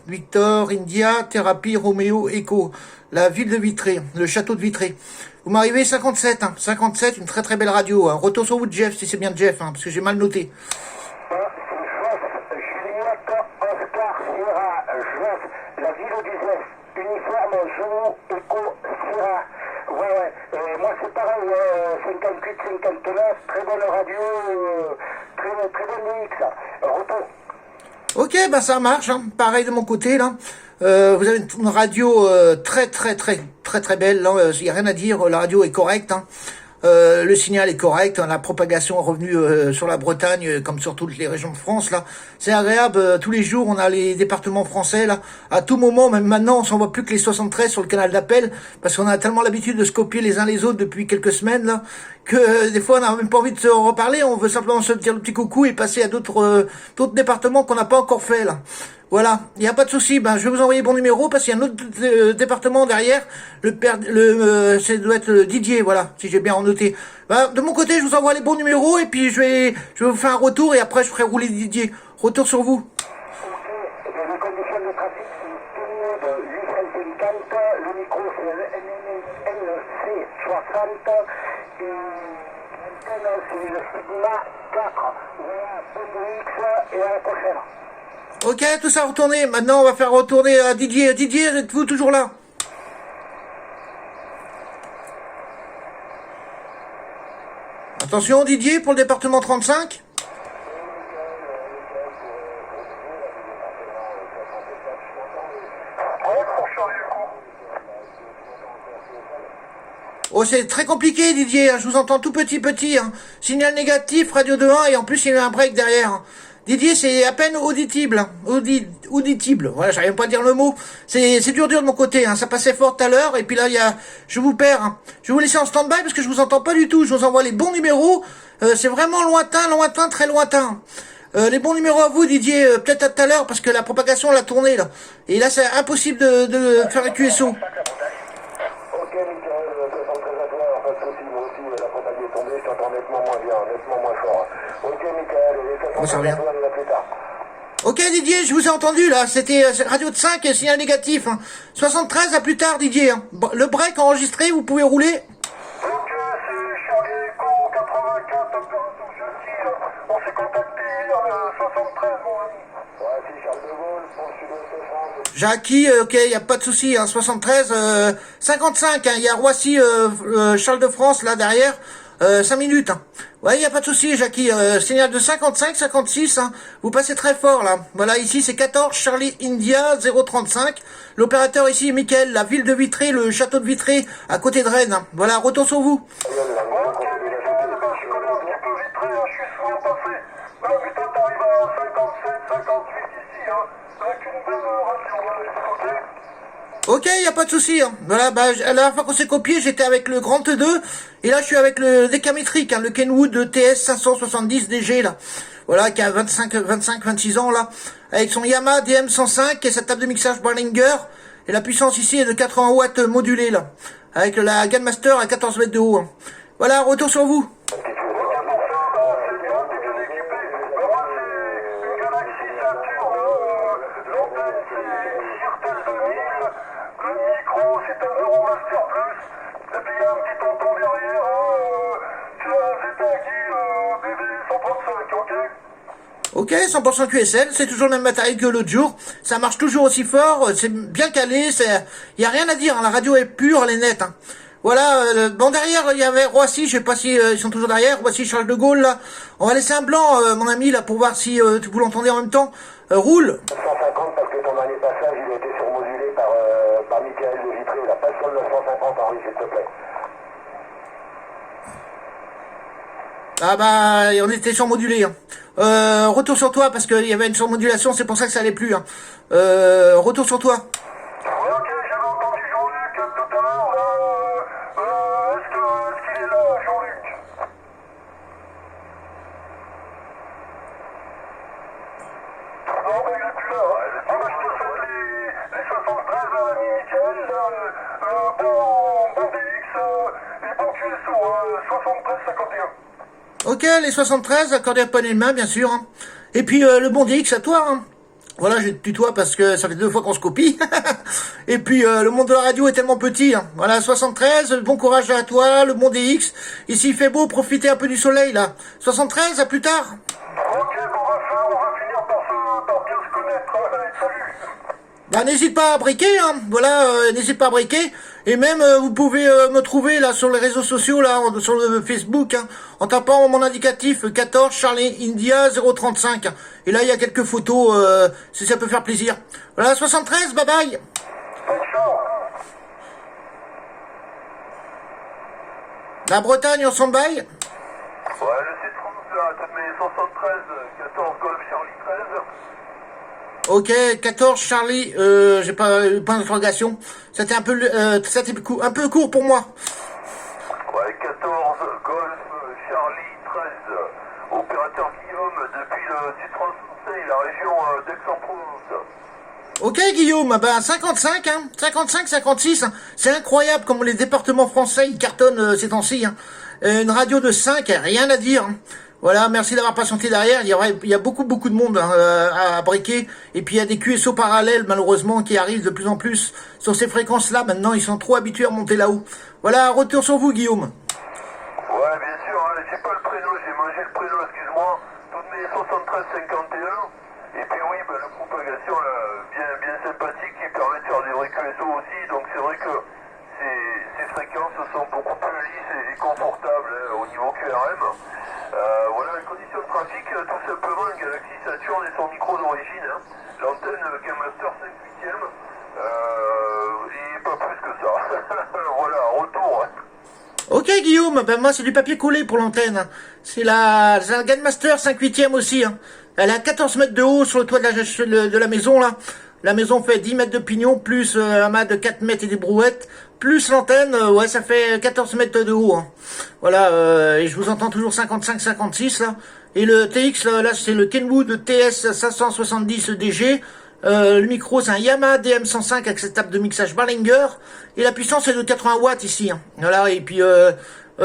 Victor, India, Thérapie, Roméo, Echo, la ville de Vitré, le château de Vitré. Vous m'arrivez 57, 57, une très très belle radio. Retour sur vous de Jeff, si c'est bien Jeff, parce que j'ai mal noté. Juliette, Oscar, Sierra, Jeff, la ville au 19, uniforme, Zulu, Echo, Sierra. Ouais, moi c'est pareil, 58, 59, très bonne radio, très bonne mix. Retour. Ok, bah ça marche, pareil de mon côté là. Vous avez une radio très belle, il n'y a rien à dire, la radio est correcte. Le signal est correct, la propagation est revenue sur la Bretagne comme sur toutes les régions de France là. C'est agréable, tous les jours on a les départements français là. À tout moment, même maintenant, on s'en voit plus que les 73 sur le canal d'appel parce qu'on a tellement l'habitude de se copier les uns les autres depuis quelques semaines là que des fois on n'a même pas envie de se reparler. On veut simplement se dire le petit coucou et passer à d'autres départements qu'on n'a pas encore fait là. Voilà, il n'y a pas de souci. Je vais vous envoyer bon numéro parce qu'il y a un autre département derrière. Ça doit être Didier, voilà, si j'ai bien noté. De mon côté, je vous envoie les bons numéros et puis je vais vous faire un retour et après je ferai rouler Didier. Retour sur vous. Ok, les conditions de trafic, tout le monde 850, le micro c'est le NC60 et l'antenne c'est le Sigma 4. Voilà, X et à la prochaine. Ok, tout ça retourné. Maintenant, on va faire retourner à Didier. Didier, êtes-vous toujours là? Attention, Didier, pour le département 35. Oh, c'est très compliqué, Didier. Je vous entends tout petit. Signal négatif, radio de 1, et en plus, il y a un break derrière. Didier, c'est à peine audible. Audible. Voilà, j'arrive pas à dire le mot. C'est dur de mon côté. Ça passait fort tout à l'heure. Et puis là, je vous perds. Je vais vous laisser en stand-by parce que je vous entends pas du tout. Je vous envoie les bons numéros. C'est vraiment lointain, très lointain. Les bons numéros à vous, Didier. Peut-être à tout à l'heure parce que la propagation l'a tourné là. Et là, c'est impossible de faire un QSO. Ok, Michael, 73 à toi, pas de soucis, moi aussi, la propagation est tombée, je t'entends nettement moins bien, nettement moins fort. Ok, Michael, les 73 à toi, on y va plus tard. Ok, Didier, je vous ai entendu là, c'était radio de 5, signal négatif. 73 à plus tard, Didier. Le break enregistré, vous pouvez rouler. Ok, c'est Charlie Echo 84, opération Jackie, on s'est contacté hier le 73, mon ami. Ouais, c'est Charles de Gaulle, pour le sud-ouest de France. Jackie, ok, y a pas de souci, 73, 55, il y a Roissy, Charles de France là derrière, 5 minutes. Ouais, y a pas de souci, Jackie, signal de 55, 56, vous passez très fort là. Voilà, ici c'est 14, Charlie India, 035. L'opérateur ici, Mickaël, la ville de Vitré, le château de Vitré, à côté de Rennes. Voilà, retour sur vous. Ok, Michael, je connais un petit peu Vitré, je suis souvent passé. Là, putain, t'arrives à 57, 58 ici, avec une belle radio, ok. Ok, y a pas de souci. Voilà, la dernière fois qu'on s'est copié, j'étais avec le Grand 2, et là je suis avec le décamétrique, le Kenwood TS 570 DG là. Voilà, qui a 26 ans là, avec son Yamaha DM 105 et sa table de mixage Bollinger, et la puissance ici est de 80 watts modulée là, avec la Gain Master à 14 mètres de haut. Voilà, retour sur vous. Ok, 100% QSL, c'est toujours le même matériel que l'autre jour, ça marche toujours aussi fort, c'est bien calé, y a rien à dire, la radio est pure, elle est nette. Voilà, bon derrière il y avait Roissy, je sais pas si ils sont toujours derrière, Roissy Charles de Gaulle là. On va laisser un blanc, mon ami là, pour voir si vous l'entendez en même temps. Roule. 950 parce que ton dernier passage il a été surmodulé par Michael de Vitré, la passe sur le 950 Henri, s'il te plaît. On était surmodulé. Retour sur toi parce qu'il y avait une surmodulation, c'est pour ça que ça allait plus. Retour sur toi. Ouais, ok, j'avais entendu Jean-Luc tout à l'heure. Est-ce qu'il est là, Jean-Luc? Non, mais il est plus là. Ah, bah, je te souhaite les 73 à l'ami Michael. Bon DX et bon QSO, 73-51. Ok, les 73, accordé à poignée de main, bien sûr. Et puis le bon DX à toi. Voilà, je te tutoie parce que ça fait 2 fois qu'on se copie. Et puis, le monde de la radio est tellement petit. Hein. Voilà, 73, bon courage à toi, le monde est X. Ici, il fait beau, profitez un peu du soleil, là. 73, à plus tard. Ok, bon, on va finir par bien se connaître. Allez, salut. Bah, n'hésite pas à briquer, hein. Voilà, n'hésite pas à briquer. Et même, vous pouvez me trouver là sur les réseaux sociaux, là, sur le Facebook, hein, en tapant mon indicatif 14 Charlie India 035. Et là, il y a quelques photos, si ça peut faire plaisir. Voilà, 73, bye bye. Ciao. La Bretagne, on s'en baille. Ouais, le C30 là, toutes mes 73, 14 Golf Charlie 13. Ok, 14 Charlie, j'ai pas eu point d'interrogation. C'était un peu court pour moi. Ouais, 14 Golf Charlie 13. Opérateur Guillaume depuis le Sud-France Conseil, la région d'Aix-en-Provence. Ok Guillaume, ben 55, hein, 55, 56, hein. C'est incroyable comme les départements français ils cartonnent ces temps-ci. Hein. Une radio de 5, rien à dire. Hein. Voilà, merci d'avoir patienté derrière. Il y a beaucoup de monde hein, à briquer. Et puis il y a des QSO parallèles malheureusement qui arrivent de plus en plus sur ces fréquences-là. Maintenant ils sont trop habitués à monter là-haut. Voilà, retour sur vous Guillaume. Ouais, bien sûr, hein, j'ai pas le prénom, j'ai mangé le prénom, excuse-moi. Toutes mes 73, 51. Et puis oui, bah, la propagation là, bien sympathique qui permet de faire des vrais QSO aussi. Donc c'est vrai que ces fréquences sont beaucoup plus lisses et confortables hein, au niveau QRM. Voilà, les conditions de trafic, tout simplement, une Galaxy Saturn et son micro d'origine. Hein. L'antenne Game Master 5 8 et pas plus que ça. Voilà, retour. Hein. Ok Guillaume, ben moi c'est du papier collé pour l'antenne. Hein. C'est la Grandmaster 5 8 aussi. Hein. Elle a 14 mètres de haut sur le toit de la maison là. La maison fait 10 mètres de pignon, plus un mât de 4 mètres et des brouettes, plus l'antenne, ouais ça fait 14 mètres de haut. Hein. Voilà, et je vous entends toujours 55-56 là. Et le TX là c'est le Kenwood TS 570 DG. Le micro c'est un Yamaha DM105 avec cette table de mixage Ballinger. Et la puissance est de 80 watts ici. Hein. Voilà, et puis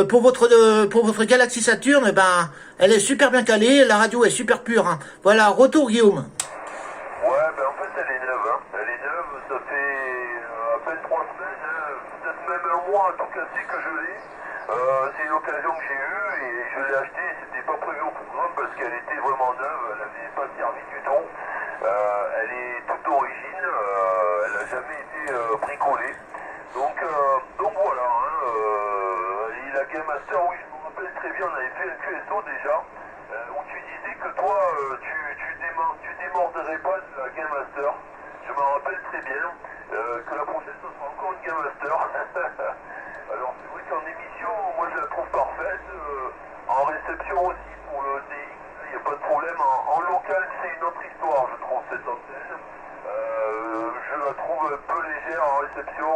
pour votre Galaxy Saturn, eh ben, elle est super bien calée, la radio est super pure. Hein. Voilà, retour Guillaume. Ouais, ben en fait elle est neuve, hein. Elle est neuve, ça fait à peine 3 semaines, hein. Peut-être même un mois en tout cas c'est que je l'ai. C'est une occasion que j'ai eue et je l'ai achetée, c'était pas prévu au programme parce qu'elle était vraiment neuve, elle n'avait pas servi du tout. Elle est toute d'origine, elle n'a jamais été bricolée. Donc voilà, hein, et la Game Master, oui je me rappelle très bien, on avait fait un QSO déjà, où tu disais que toi tu démordrais pas de la Game Master. Je m'en rappelle très bien, que la prochaine ce sera encore une Game Master. Alors c'est vrai qu'en émission, moi je la trouve parfaite, en réception aussi pour le DX, il n'y a pas de problème, en local c'est une autre histoire je trouve cette antenne. Je la trouve un peu légère en réception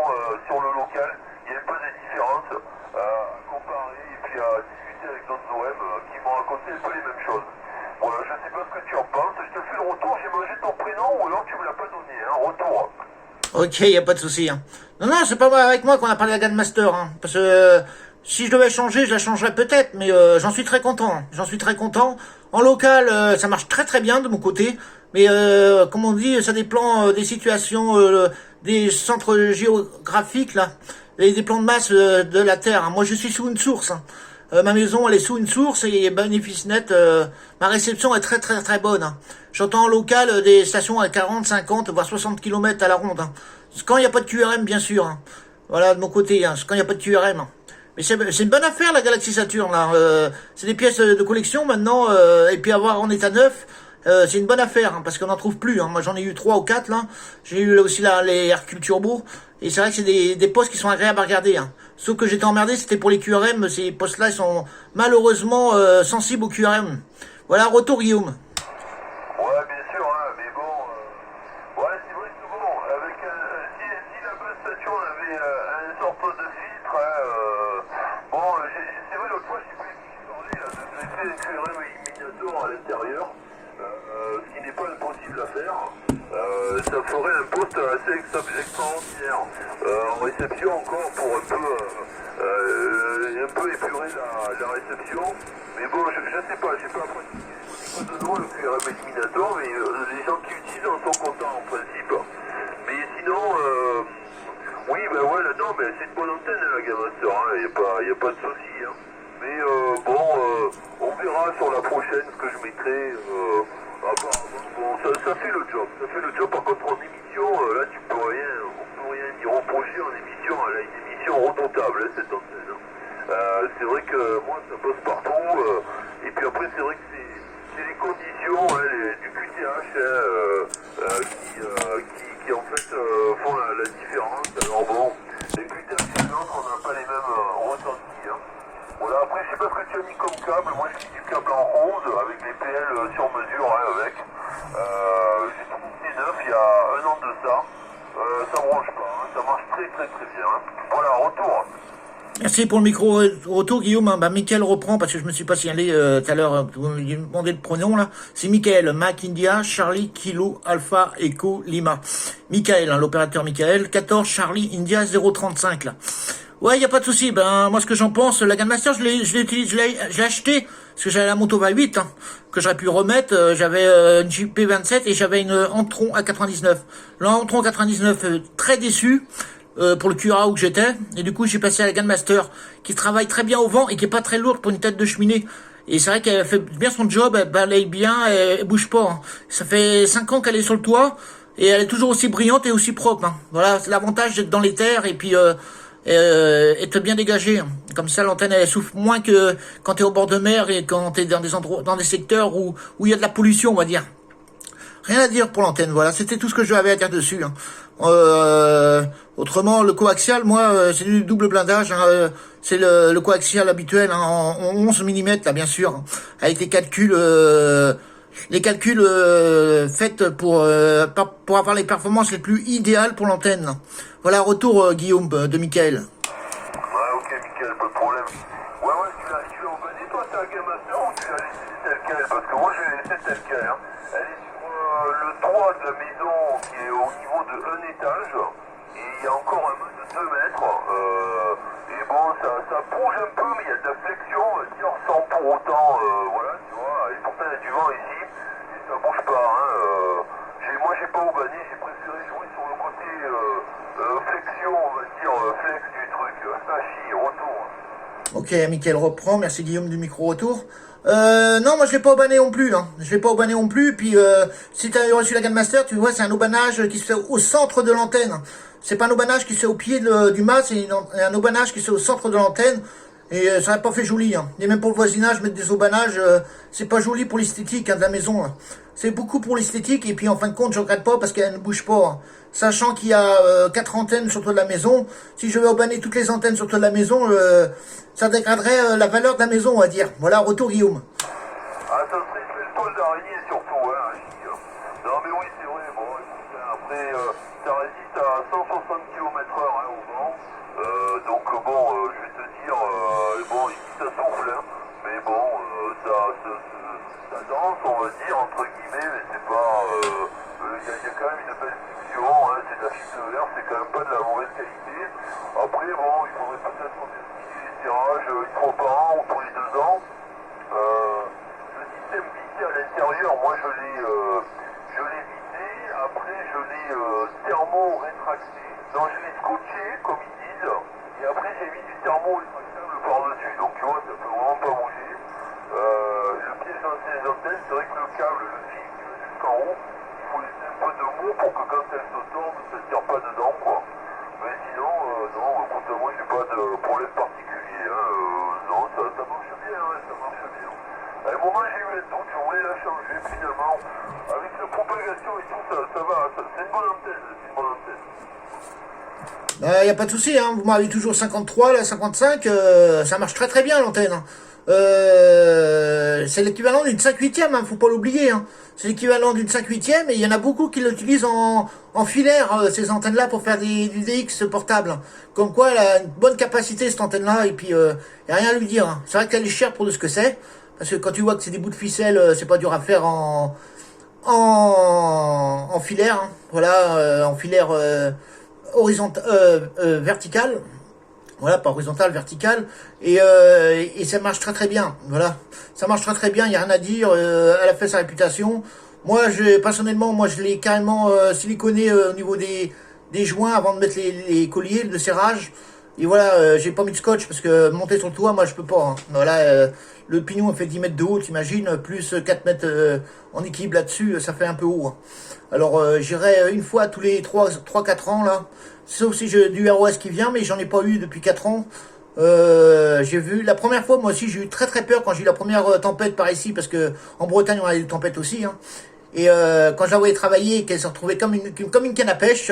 sur le local, il y a un peu de différence à comparer et puis à discuter avec d'autres OM qui m'ont raconté un peu les mêmes choses. Voilà, je sais pas ce que tu en penses, je te fais le retour, j'ai mangé ton prénom ou alors tu me l'as pas donné, hein, retour. Ok, y a pas de souci. Hein. Non, c'est pas avec moi qu'on a parlé de la Grandmaster. Hein, parce que si je devais changer, je la changerais peut-être, mais j'en suis très content. Hein. J'en suis très content. En local, ça marche très bien de mon côté. Mais comme on dit, ça dépend des situations, des centres géographiques là, et des plans de masse de la Terre. Hein. Moi, je suis sous une source. Hein. Ma maison, elle est sous une source et bénéfice net, ma réception est très bonne. Hein. J'entends en local des stations à 40, 50, voire 60 km à la ronde. Hein. Quand il n'y a pas de QRM, bien sûr. Hein. Voilà, de mon côté, hein. Quand il n'y a pas de QRM. Hein. Mais c'est une bonne affaire, la Galaxy Saturn. Là. C'est des pièces de collection maintenant, et puis avoir en état neuf, c'est une bonne affaire, hein, parce qu'on n'en trouve plus. Hein. Moi, j'en ai eu 3 ou 4, là. J'ai eu là aussi là, les Hercule Turbo. Et c'est vrai que c'est des postes qui sont agréables à regarder. Hein. Sauf que j'étais emmerdé, c'était pour les QRM. Ces postes-là, ils sont malheureusement sensibles au QRM. Voilà, retour Guillaume. Ouais, bien sûr, hein, mais bon, ouais, c'est vrai que bon, avec si la base Saturn avait un sorte de filtre, hein, bon, c'est vrai, l'autre fois, j'ai pu parler là, de laisser un QRM éliminateur à l'intérieur, ce qui n'est pas impossible à faire. Ça ferait un poste assez extraordinaire en réception encore pour un peu épurer la réception, mais bon, je sais pas, j'ai pas pratiqué. pas de nom, le QRM éliminatoire, mais les gens qui l'utilisent en sont contents en principe. Mais sinon, oui, ben voilà, non, mais c'est une bonne antenne la Gammaster, il n'y a pas de souci. Hein. Mais bon, on verra sur la prochaine ce que je mettrai. Apparemment, bon, ça fait le job. Ça fait le job. Par contre, en émission, là, on peut rien y reprocher en émission. Elle a une émission redoutable, hein, cette antenne. C'est vrai que moi, ça passe partout. Et puis après, c'est vrai que c'est les conditions du QTH qui en fait font la différence. Alors bon, les QTH et les autres, on n'a pas les mêmes ressentis. Hein. Voilà, après, je sais pas ce que tu as mis comme câble. Moi, j'ai mis du câble en rose avec les PL sur mesure, hein, avec. J'ai tout mis neuf il y a un an de ça. Ça bronche pas, hein, ça marche très très très bien. Hein. Voilà, retour. Merci pour le micro retour, Guillaume. Mickaël reprend parce que je me suis pas signalé tout à l'heure. Vous m'avez demandé le pronom là. C'est Mickaël, Mac India, Charlie, Kilo, Alpha, Echo, Lima. Mickaël, l'opérateur Mickaël, 14 Charlie India 035 là. Ouais, y a pas de souci. Ben moi, ce que j'en pense, la Gammaster, je l'ai acheté parce que j'avais la Montova 8 que j'aurais pu remettre. J'avais une JP27 et j'avais une Antron A99. L'Antron A99, très déçu. Pour le QRA où j'étais, et du coup j'ai passé à la Gammaster qui travaille très bien au vent et qui est pas très lourde pour une tête de cheminée, et c'est vrai qu'elle fait bien son job, elle balaye bien, elle bouge pas, hein. Ça fait 5 ans qu'elle est sur le toit et elle est toujours aussi brillante et aussi propre, hein. Voilà, c'est l'avantage d'être dans les terres et puis être bien dégagée, hein. Comme ça l'antenne elle souffre moins que quand t'es au bord de mer et quand t'es dans des endroits, dans des secteurs où il y a de la pollution, on va dire. Rien à dire pour l'antenne, voilà, c'était tout ce que j'avais à dire dessus. Hein. Autrement, le coaxial, moi, c'est du double blindage, hein, c'est le coaxial habituel, hein, en 11 mm, là, bien sûr, hein, avec les calculs faits pour avoir les performances les plus idéales pour l'antenne. Voilà, retour, Guillaume, de Mickaël. Ouais, ok, Mickaël, pas de problème. Ouais, tu l'as emballé, toi, ta Gammaster, ou tu l'as laissé telle quelle? Parce que moi, je l'ai laissé telle quelle, hein. Elle est sur le toit de la maison qui est au niveau de un étage, et il y a encore un mur de 2 mètres, et bon, ça bouge un peu, mais il y a de la flexion, on va dire, sans pour autant, voilà, tu vois, et pourtant il y a du vent ici, et ça bouge pas, hein. Moi, j'ai pas aubané, j'ai préféré jouer sur le côté flexion, on va dire, flex du truc, retour. Ok, Mickaël reprend, merci Guillaume du micro-retour. Non, moi je l'ai pas aubané non plus, hein. Je l'ai pas aubané non plus, puis si tu as reçu la Gammaster, tu vois, c'est un aubanage qui se fait au centre de l'antenne. C'est pas un aubanage qui se fait au pied du mât, c'est un aubanage qui se fait au centre de l'antenne, et ça n'a pas fait joli, hein. Et même pour le voisinage, mettre des aubanages, c'est pas joli pour l'esthétique, hein, de la maison, hein. C'est beaucoup pour l'esthétique, et puis en fin de compte, je regrette pas parce qu'elle ne bouge pas, hein. Sachant qu'il y a 4 antennes sur le toit de la maison, si je vais aubaner toutes les antennes sur le toit de la maison, ça dégraderait la valeur de la maison, on va dire. Voilà, retour Guillaume. Ah, ça serait une belle toile d'araignée surtout, hein, non mais oui, c'est vrai, bon, écoute, après, ça résiste à 160 km/h, hein, au vent, donc bon, je vais te dire, bon, ici ça souffle, hein, mais bon, ça danse, on va dire, entre guillemets, mais c'est pas, il y a quand même une belle fiction, hein, c'est de la fixe verte, c'est quand même pas de la mauvaise qualité. Après, bon, il faudrait peut-être modifier les tirages une fois par an ou tous les 2 ans. Le système vissé à l'intérieur, moi je l'ai vissé, après je l'ai thermo-rétracté. Non, je l'ai scotché, comme ils disent, et après j'ai mis du thermo-rétractable par-dessus. Donc tu vois, ça peut vraiment pas bouger. Le piège dans ces antennes, c'est vrai que le câble, le fil qui va jusqu'en haut, il faut laisser un peu de mou pour que quand elle se tourne, ça ne tire pas dedans, quoi. Mais sinon, non, écoute, moi j'ai pas de problème particulier, hein. Non, ça marche bien, hein, ça marche bien. À un moment, j'ai eu un doute, je voulais la changer, finalement, avec la propagation et tout, ça va, c'est une bonne antenne, c'est une bonne antenne. Y a pas de souci, hein. Vous m'avez toujours 53, là, 55, ça marche très très bien l'antenne, hein. C'est l'équivalent d'une 5/8e, hein, faut pas l'oublier, hein. C'est l'équivalent d'une 5/8e, et il y en a beaucoup qui l'utilisent en filaire, ces antennes-là, pour faire du DX portable, hein. Comme quoi, elle a une bonne capacité, cette antenne-là, et puis, y a rien à lui dire, hein. C'est vrai qu'elle est chère pour de ce que c'est, parce que quand tu vois que c'est des bouts de ficelle, c'est pas dur à faire en filaire, hein. Voilà, en filaire verticale. Voilà, pas horizontal, vertical, et ça marche très très bien. Voilà, ça marche très très bien. Il y a rien à dire. Elle a fait sa réputation. Moi, personnellement, moi, je l'ai carrément siliconé au niveau des joints avant de mettre les colliers de serrage. Et voilà, j'ai pas mis de scotch parce que monter sur le toit, moi, je peux pas. Hein. Voilà, le pignon fait 10 mètres de haut, t'imagines, plus 4 mètres en équilibre là-dessus, ça fait un peu haut. Hein. Alors, j'irai une fois tous les 3-4 ans, là. Sauf si j'ai du ROS qui vient, mais j'en ai pas eu depuis 4 ans. J'ai vu, la première fois, moi aussi, j'ai eu très très peur quand j'ai eu la première tempête par ici, parce que en Bretagne, on a eu des tempêtes aussi. Hein. Et quand je la voyais travailler, qu'elle se retrouvait comme une canne à pêche,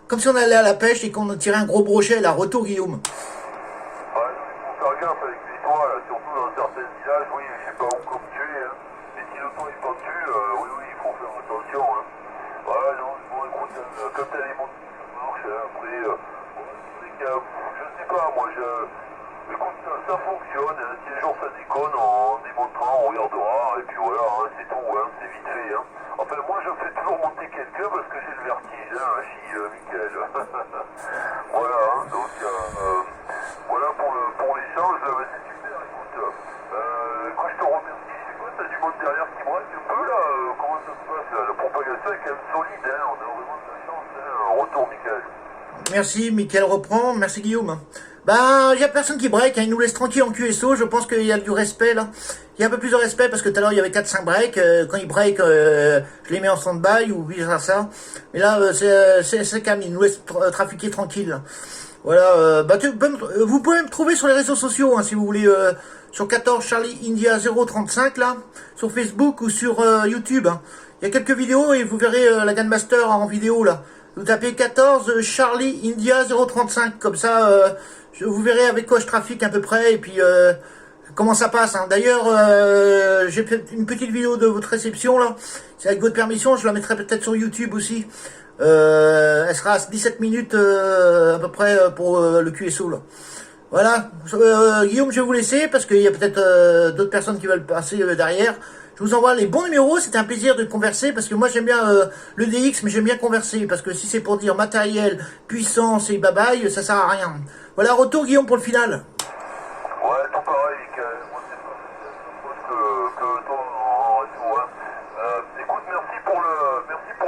comme si on allait à la pêche et qu'on tirait un gros brochet, là, retour Guillaume. Ouais, il faut faire gaffe avec les toits, là, surtout dans certains villages, oui, je sais pas où comme tu es, hein. Mais si le toit est pentu, oui, oui, il faut faire attention, hein. Voilà, non, bon, écoute, quand elle est montée, ça marche, hein. Après, bon, c'est vrai que, je sais pas, moi, écoute, ça fonctionne, hein. Si un jour ça déconne, en démontrant, on regardera, et puis voilà, hein, c'est tout, hein, c'est vite fait, hein. Enfin, moi, je fais toujours monter quelqu'un parce que j'ai le vertige, hein, Michael. Voilà, hein, donc, voilà pour l'échange, c'est super, écoute, je te remercie, je sais pas, t'as du monde derrière qui braque un peu là, comment ça se passe là, la propagation est quand même solide, hein, on a vraiment de la chance, hein, retour Michael. Merci, Mickaël reprend. Merci, Guillaume. Ben, il y a personne qui break, hein, il nous laisse tranquille en QSO, je pense qu'il y a du respect, là. Il y a un peu plus de respect, parce que tout à l'heure, il y avait 4-5 breaks, quand ils break, je les mets en stand-by, ou vice versa. Mais là, c'est calme, il nous laisse trafiquer tranquille, là. Voilà, vous pouvez me trouver sur les réseaux sociaux, hein, si vous voulez, sur 14 Charlie India 035, là, sur Facebook ou sur YouTube, hein. Il y a quelques vidéos, et vous verrez la Gunmaster en vidéo, là. Vous tapez 14 Charlie India 035, comme ça, vous verrez avec quoi je trafique à peu près, et puis comment ça passe. Hein. D'ailleurs, j'ai fait une petite vidéo de votre réception, là. C'est avec votre permission, je la mettrai peut-être sur YouTube aussi. Elle sera à 17 minutes à peu près pour le QSO, là. Voilà, Guillaume, je vais vous laisser, parce qu'il y a peut-être d'autres personnes qui veulent passer derrière. Je vous envoie les bons numéros, c'était un plaisir de converser, parce que moi j'aime bien le DX, mais j'aime bien converser, parce que si c'est pour dire matériel, puissance et babaille, ça sert à rien. Voilà, retour Guillaume pour le final. Ouais, tout pareil, moi c'est pas que toi en retour, hein. Écoute, merci pour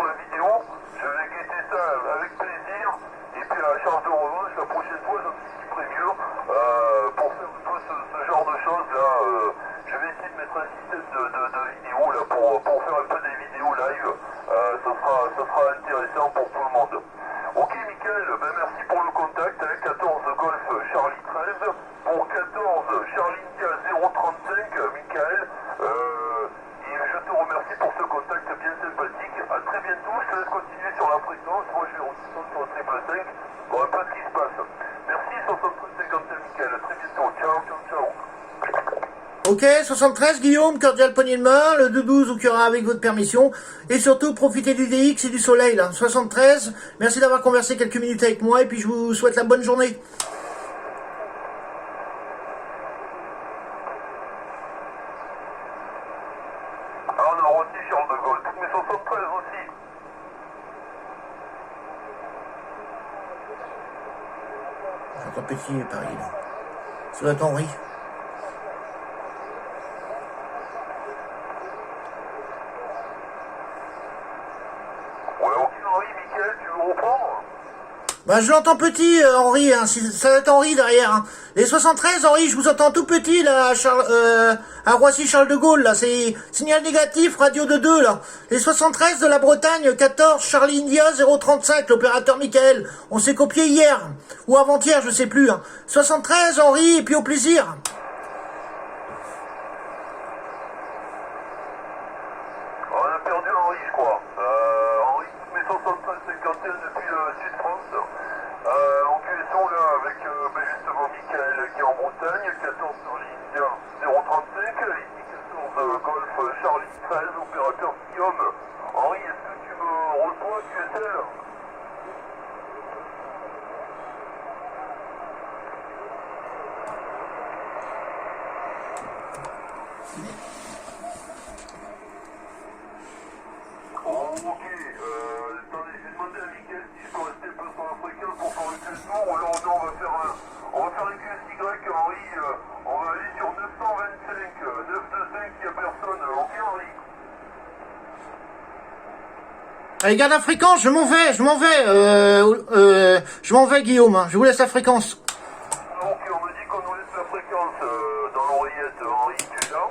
la vidéo, je vais guetter ça avec plaisir, et puis à la charge de revanche, la prochaine fois j'anticiperai mieux, pour faire un peu ce genre de choses là, je vais essayer de mettre un système de vidéos là pour faire un peu des vidéos live, ça sera intéressant pour tout le monde. Ok Michael, ben merci pour le contact avec 14 Golf Charlie 13, pour 14 Charlie India 035 Michael, et je te remercie pour ce contact bien sympathique. À très bientôt, je te laisse continuer sur la fréquence, moi je vais retourner sur le 555, voir un peu ce qui se passe. Merci 7351 Michael, à très bientôt, ciao ciao ciao. Ok, 73 Guillaume, cordial poignée de main, le 2-12 au cœur avec votre permission, et surtout profitez du DX et du soleil là. 73, merci d'avoir conversé quelques minutes avec moi, et puis je vous souhaite la bonne journée. Ah, on a aussi Charles de Gaulle, mais 73 aussi. J'entends pétiller Paris là. Ça doit être Henri. Ouais, ok Henri, Michael, tu veux reprendre? Bah je l'entends petit Henri, hein. Ça doit être Henri derrière. Hein. Les 73 Henri, je vous entends tout petit là à Roissy Charles de Gaulle là, c'est signal négatif, radio de 2 là. Les 73 de la Bretagne, 14 Charlie India 035, l'opérateur Michael. On s'est copié hier ou avant-hier, je sais plus. Hein. 73 Henri, et puis au plaisir. On a perdu Henri, je crois. Henri, mais 73-51 depuis le Sud-France. En QSO là avec justement Michael qui est en Bretagne, 14 Charlie India 035, ici 14 Golf Charlie 13, opérateur Guillaume. Henri, est-ce que tu me reçois QSL? Oh, ok, attendez, j'ai demandé à Mickaël si je peux rester un peu sur la fréquence pour faire le QSO, ou alors on va faire Allez, garde la fréquence, je m'en vais, Guillaume, hein. Je vous laisse la fréquence. Ok, on me dit qu'on nous laisse la fréquence dans l'oreillette. Henri, tu es là?